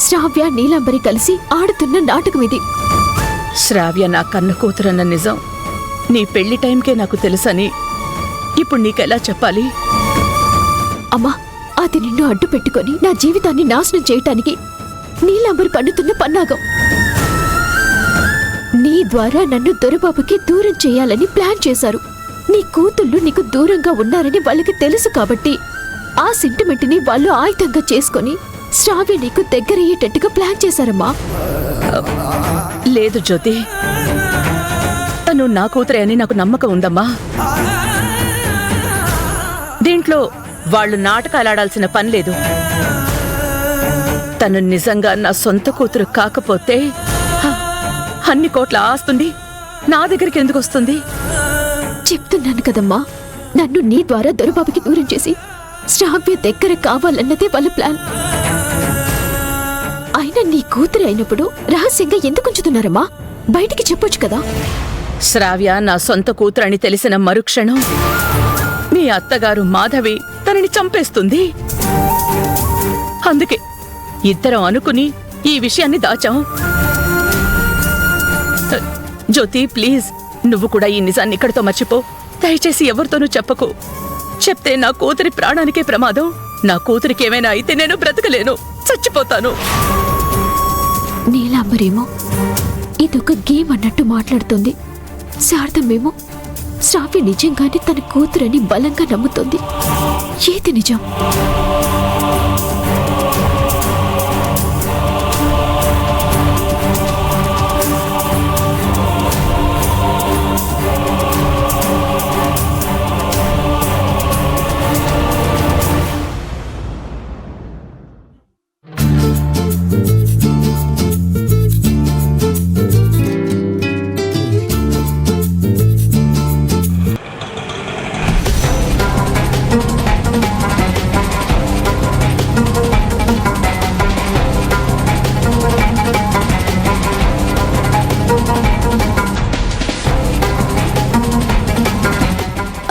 శ్రావ్య నీలాంబరి కలిసి ఆడుతున్న నాటకం ఇది. శ్రావ్య నా కన్న కూతురన్న నిజం నీ పెళ్లి టైంకే నాకు తెలుసని ఇప్పుడు నీకెలా చెప్పాలి? అమ్మా, అది నిన్ను అడ్డు పెట్టుకొని నా జీవితాన్ని నాశనం చేయటానికి నీలాంబరి పన్నుతున్న పన్నాగం. నీ ద్వారా నన్ను దొరబాబుకి దూరం చేయాలని ప్లాన్ చేశారు. నీ కూతుళ్ళు నీకు దూరంగా ఉన్నారని వాళ్ళకి తెలుసు కాబట్టి ఆ సెంటిమెంట్ ని వాళ్ళు ఆయుధంగా చేసుకొని శ్రావ్య నీకు దగ్గరయ్యేటట్టుగా ప్లాన్ చేశారమ్మా. లేదు జ్యోతి, తను నా కూతురే అని నాకు నమ్మకం ఉందమ్మా. దీంట్లో వాళ్ళు నాటకాలాడాల్సిన పని లేదు. తను నిజంగా నా సొంత కూతురు కాకపోతే అన్ని కోట్ల ఆస్తుంది నా దగ్గరికి ఎందుకు వస్తుంది? చెప్తున్నాను కదమ్మా, నన్ను నీ ద్వారా దొరబాబుకి దూరం చేసి శ్రావ్య దగ్గర కావాలన్నదే వాళ్ళ ప్లాన్. అయినా నీ కూతురు అయినప్పుడు రహస్యంగా ఎందుకు ఉంచుతున్నారమ్మా? బయటికి చెప్పొచ్చు కదా. శ్రావ్య నా సొంత కూతురని తెలిసిన మరుక్షణం నీ అత్తగారు మాధవి తనని చంపేస్తుంది. అందుకే ఇద్దరం అనుకుని ఈ విషయాన్ని దాచాం. జ్యోతి ప్లీజ్, నువ్వు కూడా ఈ నిజాన్ని ఇక్కడితో మర్చిపో. దయచేసి ఎవరితోనూ చెప్పకు. చెప్తే నా కూతురి ప్రాణానికే ప్రమాదం. నా కూతురికి ఏమైనా అయితే నేను బ్రతకలేను, చచ్చిపోతాను. నీలాంబరేమో ఇదొక గేమ్ అన్నట్టు మాట్లాడుతుంది. శారదమ్మేమో శ్రావ్య నిజంగానే తన కూతురని బలంగా నమ్ముతోంది. ఏది నిజం?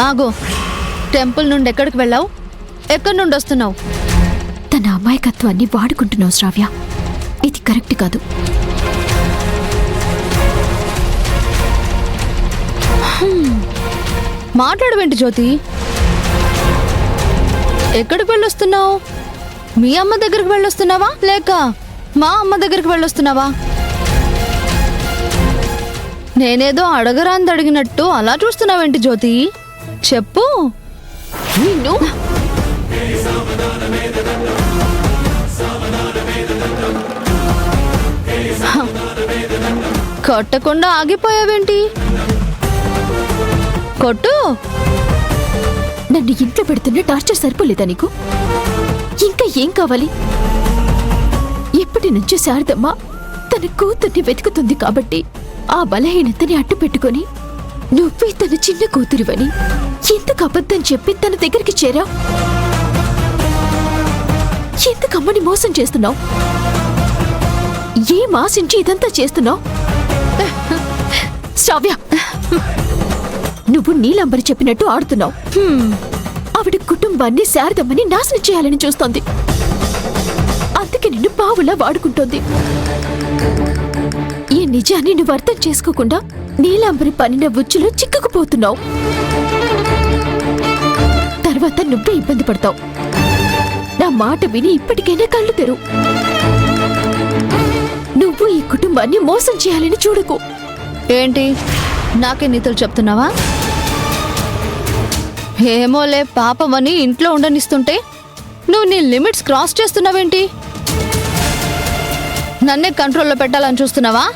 ఆగో, టెంపుల్ నుండి ఎక్కడికి వెళ్ళావు? ఎక్కడి నుండి వస్తున్నావు? తన అమాయకత్వాన్ని వాడుకుంటున్నావు శ్రావ్య. ఇది కరెక్ట్ కాదు. మాట్లాడవేంటి జ్యోతి? ఎక్కడికి వెళ్ళొస్తున్నావు? మీ అమ్మ దగ్గరికి వెళ్ళొస్తున్నావా లేక మా అమ్మ దగ్గరికి వెళ్ళొస్తున్నావా? నేనేదో అడగరాంది అడిగినట్టు అలా చూస్తున్నావేంటి జ్యోతి? చెప్పు. నిన్ను కొట్టకుండా ఆగిపోయావేంటి? కొట్టు. నన్ను ఇంట్లో పెడుతున్న టార్చర్ సరిపోలేదా నీకు? ఇంకా ఏం కావాలి? ఎప్పటి నుంచో శారదమ్మ తన కూతుర్ని వెతుకుతుంది కాబట్టి ఆ బలహీనతని అడ్డు పెట్టుకొని నువ్వే తన చిన్న కూతురివని ఎందుకు అబద్ధం చెప్పి తన దగ్గరికి చేరావు? ఎందుకు అమ్మని మోసం చేస్తున్నావు? ఏం ఆశించి ఇదంతా చేస్తున్నావు? శ్రావ్య, నువ్వు నీలాంబరి చెప్పినట్టు ఆడుతున్నావు. ఆవిడ కుటుంబాన్ని శారదమ్మని నాశనం చేయాలని చూస్తోంది. అందుకే నిన్ను పావులా వాడుకుంటోంది. ఈ నిజాన్ని నువ్వు అర్థం చేసుకోకుండా నీలాంబరి పనిన ఉచ్చులో చిక్కుకుపోతున్నావు. తర్వాత నువ్వే ఇబ్బంది పడతావు. నా మాట విని ఇప్పటికైనా కళ్ళు తెరు. నువ్వు ఈ కుటుంబాన్ని మోసం చేయాలని చూడకు. ఏంటి, నాకే నీతులు చెప్తున్నావా? ఏమోలే, పాపమని ఇంట్లో ఉండనిస్తుంటే నువ్వు నీ లిమిట్స్ క్రాస్ చేస్తున్నావేంటి? నన్నే కంట్రోల్లో పెట్టాలని చూస్తున్నావా?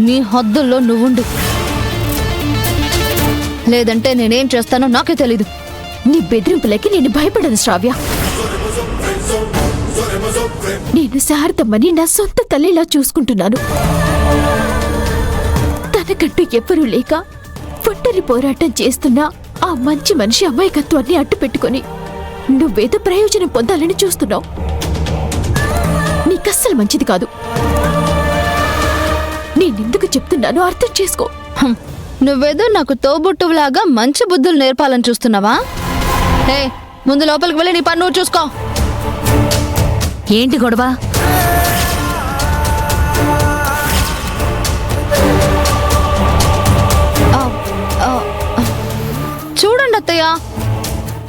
నీ హద్దుల్లో నువ్వుండు, లేదంటే నేనేం చేస్తానో నాకే తెలీదు. నీ బెదిరింపులకి నేను భయపడను శ్రావ్య. నేను శారదమ్మని నా సొంత తల్లిలా చూసుకుంటున్నాను. తనకంటూ ఎవ్వరూ లేక ఒంటరి పోరాటం చేస్తున్నా ఆ మంచి మనిషి అమాయకత్వాన్ని అడ్డు పెట్టుకుని నువ్వేదో ప్రయోజనం పొందాలని చూస్తున్నావు. నీకస్సలు మంచిది కాదు. నేనెందుకు చెప్తున్నానో అర్థం చేసుకో. నువ్వేదో నాకు తోబుట్టువులాగా మంచి బుద్ధులు నేర్పాలని చూస్తున్నావా? ముందు లోపలికి వెళ్ళి నీ పని నువ్వు చూసుకో. ఏంటి గొడవ? అత్తయ్య.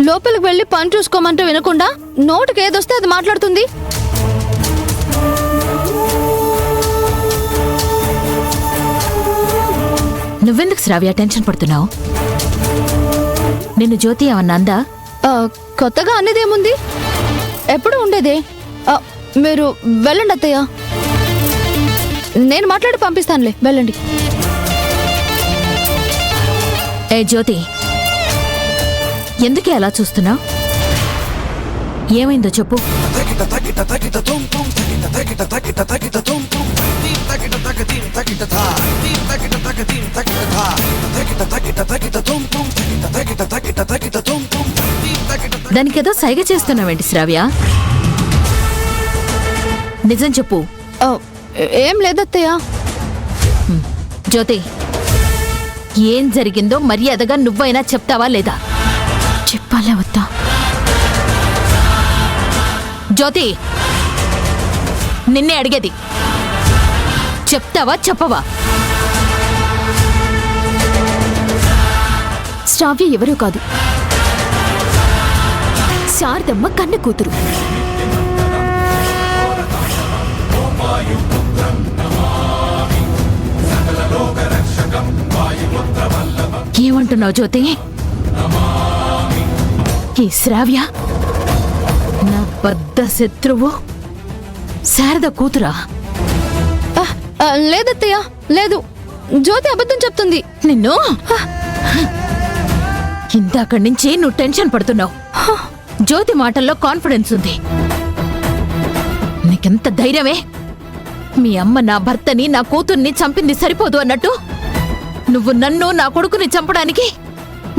లోపలికి వెళ్ళి పని చూసుకోమంటే వినకుండా నోటికి ఏదొస్తే అది మాట్లాడుతుంది. నువ్వెందుకు శ్రావ్య టెన్షన్ పడుతున్నావు? నిన్ను జ్యోతి ఏమన్నా అందా? కొత్తగా అనేదేముంది, ఎప్పుడు ఉండేదే. మీరు వెళ్ళండి అత్తయ్య, నేను మాట్లాడి పంపిస్తానులే, వెళ్ళండి. ఏ జ్యోతి, ఎందుకే అలా చూస్తున్నావు? ఏమైందో చెప్పు. దానికేదో సైగ చేస్తున్నావేంటి శ్రావ్య? నిజం చెప్పు. ఏం లేదత్తయ్య. జ్యోతి, ఏం జరిగిందో మర్యాదగా నువ్వైనా చెప్తావా లేదా? చెప్పాలా వద్దా? జ్యోతి, నిన్నే అడిగేది. చెప్తావా చెప్పవా? శ్రావ్య ఎవరూ కాదు, శారదమ్మ కన్న కూతురు. ఏమంటున్నావు జ్యోతి? ఈ శ్రావ్య నా బద్ద శత్రువు శారద కూతురా? లేదత్తయ్య, లేదు. జ్యోతి అబద్ధం చెప్తుంది. నిన్ను ఇందాకడి నుంచి నువ్వు టెన్షన్ పడుతున్నావు. జ్యోతి మాటల్లో కాన్ఫిడెన్స్ ఉంది. నీకెంత ధైర్యమే? మీ అమ్మ నా భర్తని, నా కూతుర్ని చంపింది సరిపోదు అన్నట్టు నువ్వు నన్ను, నా కొడుకుని చంపడానికి,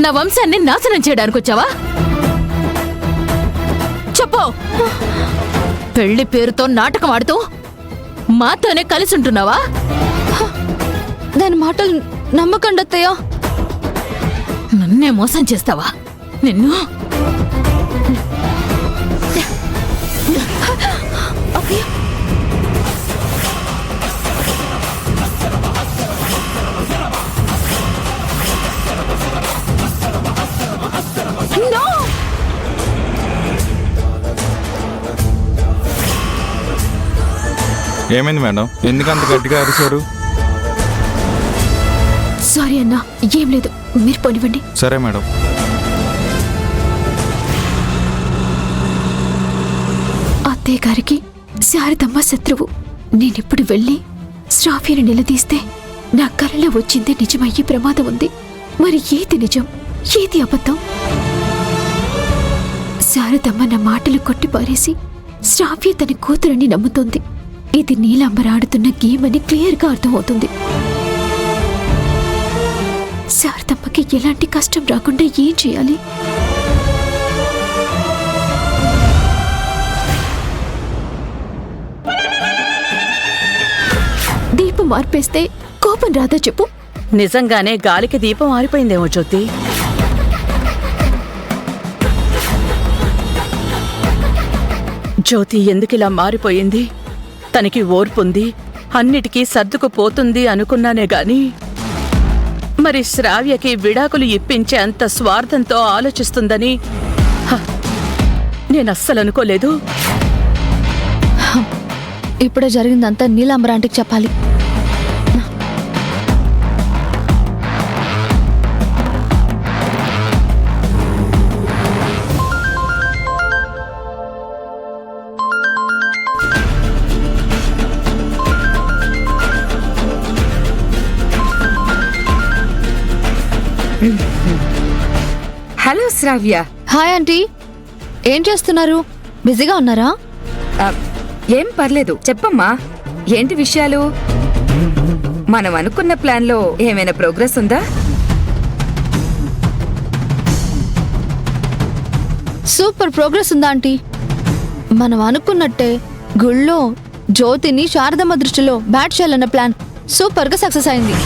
నా వంశాన్ని నాశనం చేయడానికి వచ్చావా? చెప్పు. పెళ్లి పేరుతో నాటకం ఆడుతూ మాతోనే కలిసి ఉంటున్నావా? దాని మాటలు నమ్మకండి అత్తయ్య. నన్నే మోసం చేస్తావా? నిన్ను ఏమైంది మేడం, ఎందుకు అంత గట్టిగా అరిచారు? సారీ అన్నా, ఏం లేదు, మీరు పోనివ్వండి. సరే మేడం. అత్తయ్య గారికి శారదమ్మ శత్రువు. నేనిప్పుడు వెళ్ళి శ్రావ్యని నిలదీస్తే నా కలలో వచ్చిందే నిజమయ్యే ప్రమాదం ఉంది. మరి ఏది నిజం, ఏది అబద్ధం? శారదమ్మ నా మాటలు కొట్టిపారేసి శ్రావ్య తన కూతురని నమ్ముతోంది. ఇది నీలాంబర్ ఆడుతున్న గేమ్ అని క్లియర్గా అర్థమవుతుంది. శారదమ్మకి ఎలాంటి కష్టం రాకుండా ఏం చేయాలి? దీపం మార్పేస్తే కోపం రాదా చెప్పు? నిజంగానే గాలికి దీపం ఆరిపోయిందేమో జ్యోతి. జ్యోతి ఎందుకిలా మారిపోయింది? తనకి ఓర్పుంది, అన్నిటికీ సర్దుకుపోతుంది అనుకున్నానే గాని మరి శ్రావ్యకి విడాకులు ఇప్పించే అంత స్వార్థంతో ఆలోచిస్తుందని నేనస్సలు అనుకోలేదు. ఇప్పుడే జరిగిందంతా నీలాంబర ఆంటీకి చెప్పాలి. హలో శ్రావ్య. హాయ్ ఆంటీ, ఏం చేస్తున్నారు? బిజీగా ఉన్నారా? ఏం పర్లేదు, చెప్పమ్మా. ఏంటి విషయాలు? మనం అనుకున్న ప్లాన్లో ఏమైనా ప్రోగ్రెస్ ఉందా? సూపర్ ప్రోగ్రెస్ ఉందా ఆంటీ? మనం అనుకున్నట్టే గుళ్ళో జ్యోతిని శారదమ్మ దృష్టిలో బ్యాట్ చేయాలన్న ప్లాన్ సూపర్గా సక్సెస్ అయింది.